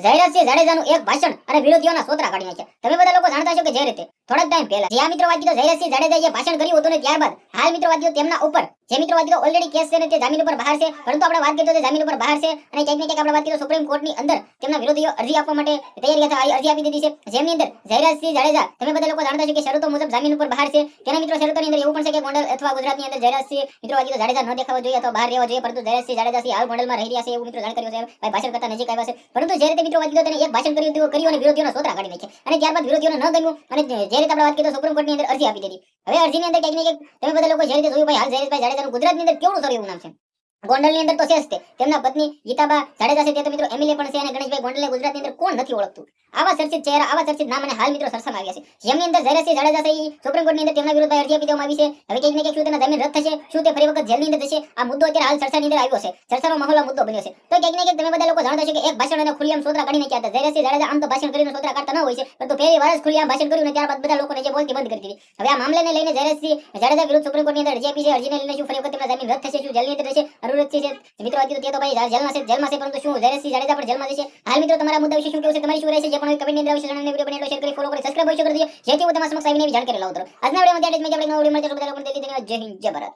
જયરાજસિંહ જાડેજાનું એક ભાષણ અને વિરોધીઓના સોતરા કાઢી નાખ્યા. તમે બધા લોકો જાણતા છો કે જે રીતે થોડાક ટાઈમ પહેલા જે મિત્રો વાત કીધો જયરાજસિંહ જાડેજાએ જે ભાષણ કર્યું હતું ને ત્યારબાદ હાલ મિત્રો વાત કીધો તેમના ઉપર જે મિત્રો વાત કીધો ઓલરેડી કેસ છે ને તે જામીન ઉપર બહાર છે, પરંતુ આપણે વાત કરીએ તો જામીન ઉપર બહાર છે અને ક્યાંક ને ક્યાંક આપણે વાત કરીએ સુપ્રીમ કોર્ટની અંદર તેમના વિરોધીઓ અરજી આપવા માટે તૈયારી હતા, અરજી આપી દીધી છે, જેમની અંદર જયરાજસિંહ જાડેજા તમે બધા લોકો જાણતા છો કે શરતો મુજબ જામીન ઉપર બહાર છે. તેના મિત્રો શરતોની અંદર એવું પણ છે કે ગોંડલ અથવા ગુજરાતની અંદર જયરાજસિંહ મિત્રો વાત કીધો જાડેજા ન દેખાવા જોઈએ અથવા બહાર રહેવા જોઈએ, પરંતુ જયરાજસિંહ જાડેજા હાલ ગોંડલમાં રહી રહ્યા છે એવું મિત્રો જાણ કર્યું છે, ભાઈ ભાષણ કરતા નજીક આવ્યા છે, પરંતુ જે રીતે મિત્રો વાત કીધો તેને એક ભાષણ કર્યું અને વિરોધીઓના સોતરા કાઢી નાખ્યા અને ત્યારબાદ વિરોધીઓને ન ગમ્યું અને જે રીતે આપણે વાત કરીએ સુપ્રીમ કોર્ટની અંદર અરજી આપી દીધી. હવે અરજીની અંદર ક્યાંક ને ક્યાંક તમે બધા લોકો જે રીતે જોયું ભાઈ હાલ જયરાજભાઈ જાડેજાનું ગુજરાતની અંદર કેવડું સારું એવું નામ છે. ગોંડલની અંદર તો છે જ તે, તેમના પત્ની ગીતાબા જાડેજા છે તે તો મિત્રો એમએલએ પણ છે અને ગણેશભાઈ ગોંડલને ગુજરાતની અંદર કોણ નથી ઓળખતું. આવા ચર્ચિત ચહેરા, આવા ચર્ચિત નામ અને હાલ મિત્રો સરસામાં આવ્યા છે, જેમની અંદર જયરાજસિંહ જાડેજા છે સુપ્રીમ કોર્ટની અંદર તેમના વિરુદ્ધ અરજી આપી દેવામાં આવી છે. હવે ક્યાંક ને ક્યાંક શું તેના જામીન રદ થશે, શું તે ફરી વખત જેલની અંદર જશે, આ મુદ્દો અત્યારે હાલ ચર્ચાની અંદર આવ્યો છે, ચર્ચાનો માહોલ આ મુદ્દો બન્યો છે. તો ક્યાંક ને ક્યાંક તમે બધા લોકો જાણતા છો કે એક ભાષણ અને ખુલ્લેઆમ સોતરા કાઢી નાખ્યા હતા. જયરાજસિંહ જાડેજા આમ તો ભાષણ કરીને સોતરા કાઢતા ન હોય છે, પરંતુ પહેલી વાર જ ખુલ્લેઆમ ભાષણ કર્યું ને ત્યારબાદ બધા લોકોને જે બોલતી બંધ કરી દીધી. હવે આ મામલાને લઈને જયરાજસિંહ જાડેજા વિરુદ્ધ સુપ્રીમ કોર્ટની અંદર અરજી આપી છે. અરજીને લઈને શું ફરી વખત તેમના જામીન રદ થશે, શું જેલની અંદર રહેશે, અનુરજસિંહ છે મિત્રો વાત કીધું તે તો ભાઈ જેલમાં છે, પરંતુ શું જયરાજસિંહ જાડેજા પણ જેલમાં જશે? હાલ મિત્રો તમારા મુદ્દા વિશે શું કહેવું છે, તમારી શું રહેશે, જે પણ કમેન્ટની અંદર આવશે જણાવીને વિડિયો બનાવી શેર કરી ફોલો કરી સબસ્ક્રાઇબ કરી દેજો, જેથી હું તમારા સમક્ષ આવીને એવી જાણકારી લાવતો રહું. આજના વિડિયોમાં ત્યાં જ મેં આપણે નવો વિડિયો મળશે. બધા લોકોને જય હિન્દ જય ભારત.